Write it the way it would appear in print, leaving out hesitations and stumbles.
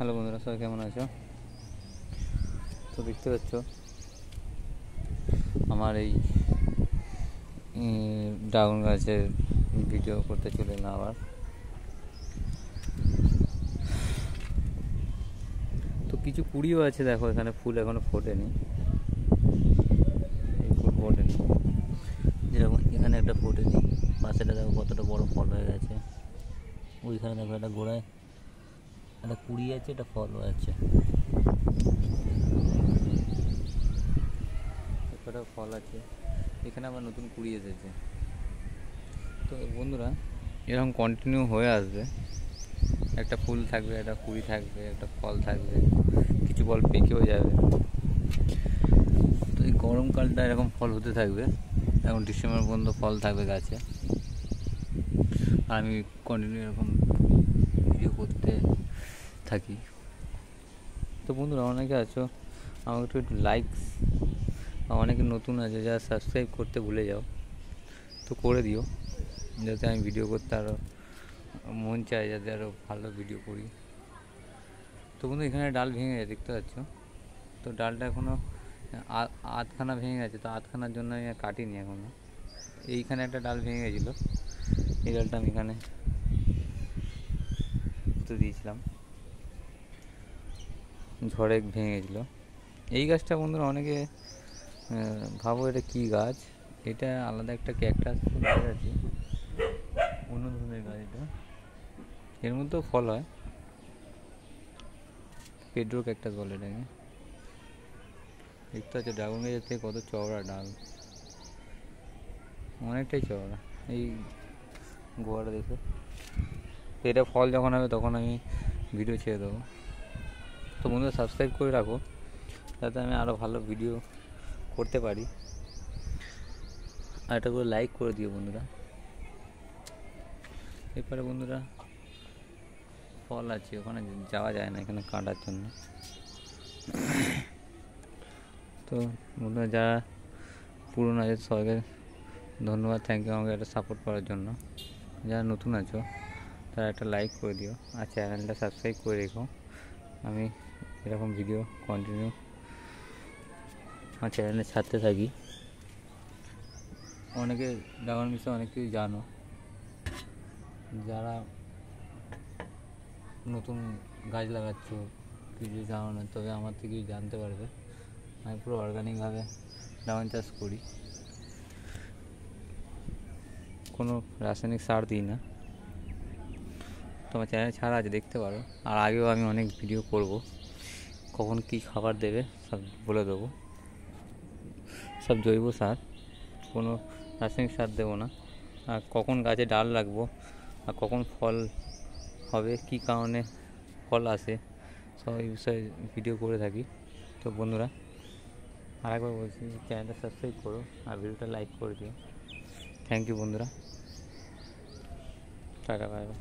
Hello বন্ধুরা, সবাই কেমন আছো? তো দেখতে পাচ্ছ আমার এই ড্রাগন গাছের ভিডিও করতে চলে এলাম আবার। তো কিছু কুড়িও আছে, দেখো এখানে ফুল এখনো ফোটেনি, এই ফুল ফোটেনি, যেরকম এখানে একটা ফোটেনি, পাশেটা দেখো কতটা বড় ফল হয়ে গেছে। ওইখানে দেখো একটা গোড়ায় একটা কুড়ি আছে, একটা ফল আছে, একটা ফল আছে, এখানে আবার নতুন কুড়ি এসেছে। তো বন্ধুরা, এরকম কন্টিনিউ হয়ে আসবে, একটা ফুল থাকবে, একটা কুড়ি থাকবে, একটা ফল থাকবে, কিছু ফল পেকেও যাবে। তো এই গরমকালটা এরকম ফল হতে থাকবে, এখন ডিসেম্বর পর্যন্ত ফল থাকবে গাছে। আর আমি কন্টিনিউ এরকম ভিডিও করতে থাকি। তো বন্ধুরা, অনেকে আছো আমাকে একটু লাইকস, অনেকে নতুন আছে যারা সাবস্ক্রাইব করতে ভুলে যাও, তো করে দিও, যাতে আমি ভিডিও করতে আরও মন চায়, যাতে আরও ভালো ভিডিও করি। তো বন্ধু, এখানে ডাল ভেঙে গেছে দেখতে পাচ্ছ। তো ডালটা এখনও আধখানা ভেঙে গেছে, তো আধখানার জন্য আমি কাটিনি এখনও। এইখানে একটা ডাল ভেঙে গেছিলো, এই ডালটা আমি এখানে তো দিয়েছিলাম, ঝড়ে ভেঙে গেছিলো। এই গাছটা বন্ধুরা, অনেকে ভাবো এটা কী গাছ, এটা আলাদা একটা ক্যাকটাস গাছ আছে, অন্য ধরনের গাছ এটা, এর মধ্যেও ফল হয়, পেড্রো ক্যাকটাস বলে এটাকে। দেখতে পাচ্ছ ড্রাগন গাছের থেকে কত চওড়া ডাল, অনেকটাই চওড়া। এই গোয়াটা দেখো, তো এটা ফল যখন হবে তখন আমি ভিডিও ছেড়ে দেবো। তো বন্ধুরা, সাবস্ক্রাইব করে রাখো, যাতে আমি আরও ভালো ভিডিও করতে পারি। আর একটা করে লাইক করে দিও বন্ধুরা। এরপরে বন্ধুরা, ফল আছে, ওখানে যাওয়া যায় না এখানে কাটার জন্য। তো বন্ধুরা, যারা পুরনো আছে সবাইকে ধন্যবাদ, থ্যাংক ইউ আমাকে একটা সাপোর্ট করার জন্য। যারা নতুন আছো তারা একটা লাইক করে দিও, আর চ্যানেলটা সাবস্ক্রাইব করে রেখো। আমি এরকম ভিডিও কন্টিনিউ আমার চ্যানেলে ছাড়তে থাকি। অনেকে ড্রাগন বিষয়ে অনেক কিছু জানো, যারা নতুন গাছ লাগাচ্ছ কিছু জানো না, তবে আমার থেকে জানতে পারবে। আমি পুরো অর্গানিকভাবে ড্রাগন চাষ করি, কোনো রাসায়নিক সার দিই না। তোমার চ্যানেল ছাড়া আছে, দেখতে পারো। আর আগেও আমি অনেক ভিডিও করব, কখন কী খাবার দেবে সব বলে দেবো। সব জৈব সার, কোনো রাসায়নিক সার দেবো না। আর কখন গাছে ডাল রাখবো, আর কখন ফল হবে, কী কারণে ফল আসে, সব এই বিষয়ে ভিডিও করে থাকি। তো বন্ধুরা, আরেকবার বলছি, চ্যানেলটা সাবস্ক্রাইব করো আর ভিডিওটা লাইক করে দিও। থ্যাংক ইউ বন্ধুরা, টাটা, বাই বাই।